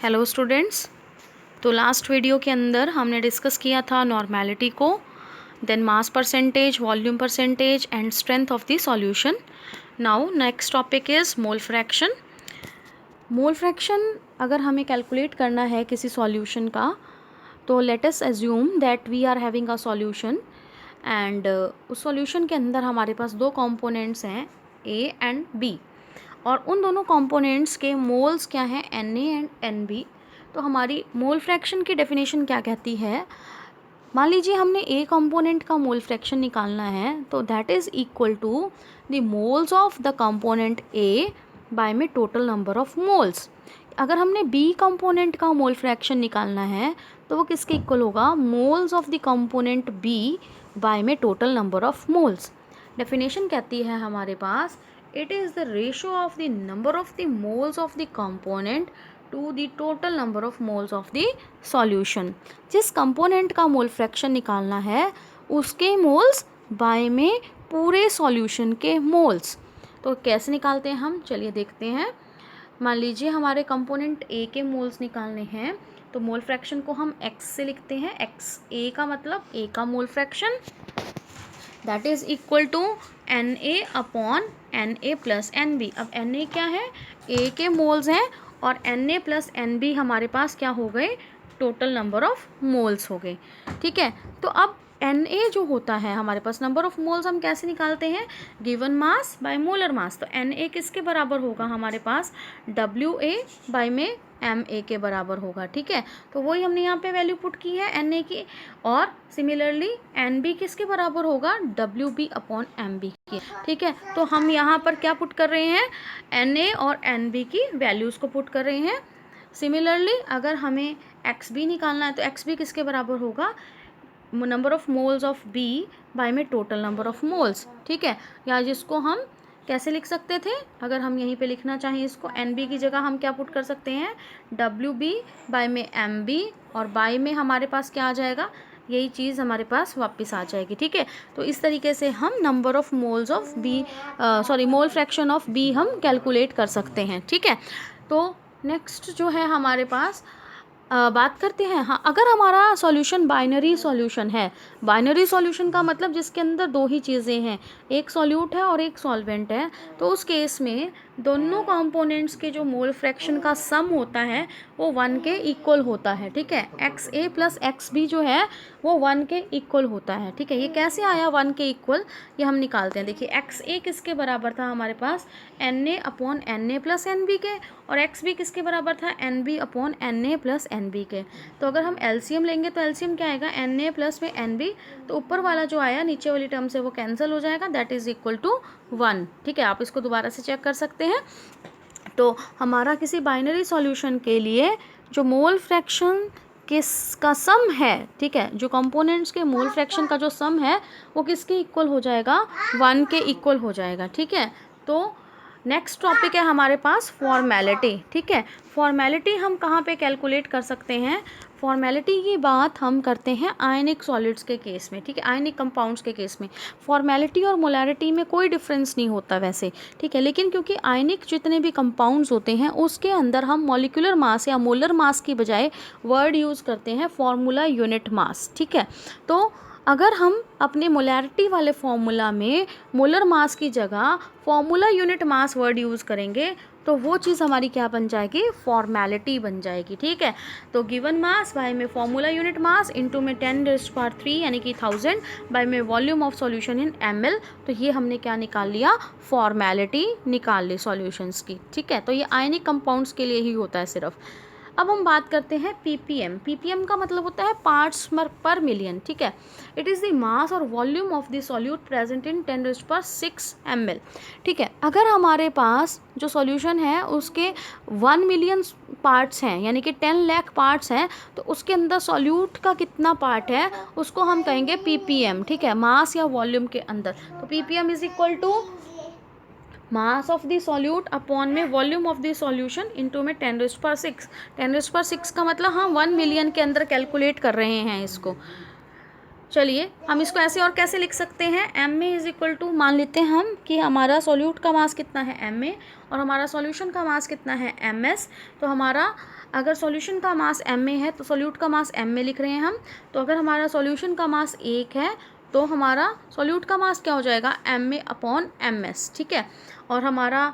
Hello students. तो last video के अंदर हमने डिस्कस किया था नॉर्मेलिटी को, then mass percentage, volume percentage and strength of the solution. Now next topic is mole fraction. Mole fraction अगर हमें कैलकुलेट करना है किसी सॉल्यूशन का, तो let us assume that we are having a solution एंड उस सॉल्यूशन के अंदर हमारे पास दो कंपोनेंट्स हैं ए एंड बी, और उन दोनों कंपोनेंट्स के मोल्स क्या हैं, Na एंड Nb। तो हमारी मोल फ्रैक्शन की डेफिनेशन क्या कहती है, मान लीजिए हमने ए कंपोनेंट का मोल फ्रैक्शन निकालना है, तो that is equal to the moles of the component A by में टोटल नंबर ऑफ मोल्स। अगर हमने बी कंपोनेंट का मोल फ्रैक्शन निकालना है तो वो किसके इक्वल होगा, moles of the component B by में total number of moles. Definition कहती है हमारे पास, it is the ratio of the number of the moles of the component to the total number of moles of the solution। जिस component का mole fraction निकालना है उसके मोल्स बाय में पूरे सॉल्यूशन के मोल्स। तो कैसे निकालते हैं हम, चलिए देखते हैं। मान लीजिए हमारे कंपोनेंट ए के मोल्स निकालने हैं, तो मोल फ्रैक्शन को हम x से लिखते हैं। x ए का मतलब ए का mole fraction, that is equal to Na upon Na plus Nb। अब Na क्या है, A के मोल्स हैं, और Na प्लस Nb हमारे पास क्या हो गए, टोटल नंबर ऑफ मोल्स हो गए। ठीक है, तो अब Na जो होता है हमारे पास, नंबर ऑफ मोल्स हम कैसे निकालते हैं, given mass by molar mass. तो Na किसके बराबर होगा हमारे पास, Wa बाय में Ma के बराबर होगा। ठीक है, तो वही हमने यहाँ पे वैल्यू पुट की है Na की, और सिमिलरली Nb किसके बराबर होगा, Wb अपॉन Mb के। ठीक है, तो हम यहाँ पर क्या पुट कर रहे हैं, Na और Nb की वैल्यूज़ को पुट कर रहे हैं। सिमिलरली अगर हमें Xb निकालना है तो Xb किसके बराबर होगा, number of moles of B by में टोटल नंबर ऑफ मोल्स। ठीक है, या जिसको हम कैसे लिख सकते थे, अगर हम यहीं पे लिखना चाहें इसको, Nb की जगह हम क्या पुट कर सकते हैं, Wb बाय में Mb, और बाय में हमारे पास क्या आ जाएगा, यही चीज़ हमारे पास वापस आ जाएगी। ठीक है, तो इस तरीके से हम number of moles of B mole fraction of B हम कैलकुलेट कर सकते हैं। ठीक है, तो नेक्स्ट जो है हमारे पास बात करते हैं, हाँ, अगर हमारा सॉल्यूशन बाइनरी सॉल्यूशन है। बाइनरी सॉल्यूशन का मतलब जिसके अंदर दो ही चीज़ें हैं, एक सॉल्यूट है और एक सॉल्वेंट है, तो उस केस में दोनों कंपोनेंट्स के जो मोल फ्रैक्शन का सम होता है वो 1 के इक्वल होता है। ठीक है, XA प्लस XB जो है वो 1 के इक्वल होता है। ठीक है, ये कैसे आया 1 के इक्वल, ये हम निकालते हैं। देखिए XA किसके बराबर था हमारे पास, Na upon Na plus Nb के, और XB किसके बराबर था, Nb upon Na plus Nb के। तो अगर हम एलसीएम लेंगे तो एलसीएम क्या आएगा, Na प्लस में Nb, तो ऊपर वाला जो आया नीचे वाली टर्म से वो कैंसिल हो जाएगा, दैट इज़ इक्वल टू 1। ठीक है, आप इसको दोबारा से चेक कर सकते हैं। तो हमारा किसी बाइनरी सॉल्यूशन के लिए जो मोल फ्रैक्शन किसका सम है, ठीक है, जो कंपोनेंट्स के मोल फ्रैक्शन का जो सम है वो किसके इक्वल हो जाएगा, 1 के इक्वल हो जाएगा। ठीक है, तो नेक्स्ट टॉपिक है हमारे पास फॉर्मेलिटी। ठीक है, फॉर्मेलिटी हम कहाँ पे कैलकुलेट कर सकते हैं, फॉर्मेलिटी की बात हम करते हैं आयनिक सॉलिड्स के केस में। ठीक है, आयनिक कंपाउंड्स के केस में फॉर्मेलिटी और मोलैरिटी में कोई डिफरेंस नहीं होता वैसे। ठीक है, लेकिन क्योंकि आयनिक जितने भी कंपाउंड्स होते हैं उसके अंदर हम मॉलिक्यूलर मास या मोलर मास की बजाय वर्ड यूज़ करते हैं फॉर्मूला यूनिट मास। ठीक है, तो अगर हम अपने मोलैरिटी वाले फॉर्मूला में मोलर मास की जगह formula unit mass word use करेंगे तो वो चीज़ हमारी क्या बन जाएगी, फॉर्मेलिटी बन जाएगी। ठीक है, तो गिवन मास बाय में फॉर्मूला यूनिट मास इनटू में 10⁻³ यानी कि 1000 बाय में volume of solution in ml। तो ये हमने क्या निकाल लिया, फॉर्मेलिटी निकाल ली सॉल्यूशंस की। ठीक है, तो ये आयनिक कंपाउंड्स के लिए ही होता है सिर्फ। अब हम बात करते हैं ppm। ppm का मतलब होता है पार्ट्स पर मिलियन। ठीक है, इट इज़ द मास और volume of the solute present in 10⁻6 ml। ठीक है, अगर हमारे पास जो सॉल्यूशन है उसके 1 मिलियन पार्ट्स हैं, यानी कि 10 लाख पार्ट्स हैं, तो उसके अंदर सॉल्यूट का कितना पार्ट है उसको हम कहेंगे ppm। ठीक है, मास या वॉल्यूम के अंदर। तो ppm is equal to mass of the solute upon में volume of the solution into में 10⁻6। 10⁻6 का मतलब हम 1 मिलियन के अंदर कैलकुलेट कर रहे हैं इसको। चलिए हम इसको ऐसे और कैसे लिख सकते हैं, Ma इज इक्वल टू, मान लेते हैं हम कि हमारा सॉल्यूट का मास कितना है Ma और हमारा सॉल्यूशन का मास कितना है Ms। तो हमारा अगर सॉल्यूशन का मास m में है तो सॉल्यूट का मास m में लिख रहे हैं हम, तो अगर हमारा सॉल्यूशन का मास 1 है तो हमारा सॉल्यूट का मास क्या हो जाएगा, m में अपॉन ms, ठीक है। और हमारा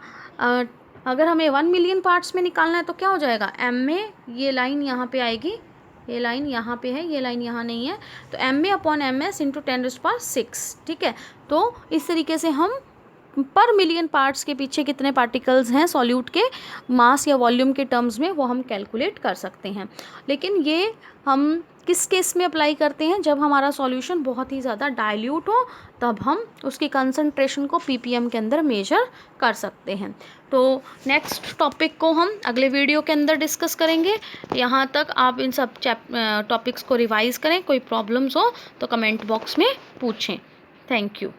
अगर हमें 1 मिलियन पार्ट्स में निकालना है तो क्या हो जाएगा, m में ये लाइन यहाँ पे आएगी, ये लाइन यहाँ पे है, ये लाइन यहाँ नहीं है, तो m में अपॉन ms इंटू 10⁶, ठीक है। तो इस तरीके से हम पर मिलियन पार्ट्स के पीछे कितने पार्टिकल्स हैं सॉल्यूट के मास या वॉल्यूम के टर्म्स में, वो हम कैलकुलेट कर सकते हैं। लेकिन ये हम किस केस में अप्लाई करते हैं, जब हमारा सॉल्यूशन बहुत ही ज़्यादा डाइल्यूट हो, तब हम उसकी कंसंट्रेशन को ppm के अंदर मेजर कर सकते हैं। तो नेक्स्ट टॉपिक को हम अगले वीडियो के अंदर डिस्कस करेंगे। यहाँ तक आप इन सब टॉपिक्स को रिवाइज़ करें, कोई प्रॉब्लम्स हो तो कमेंट बॉक्स में पूछें। Thank you.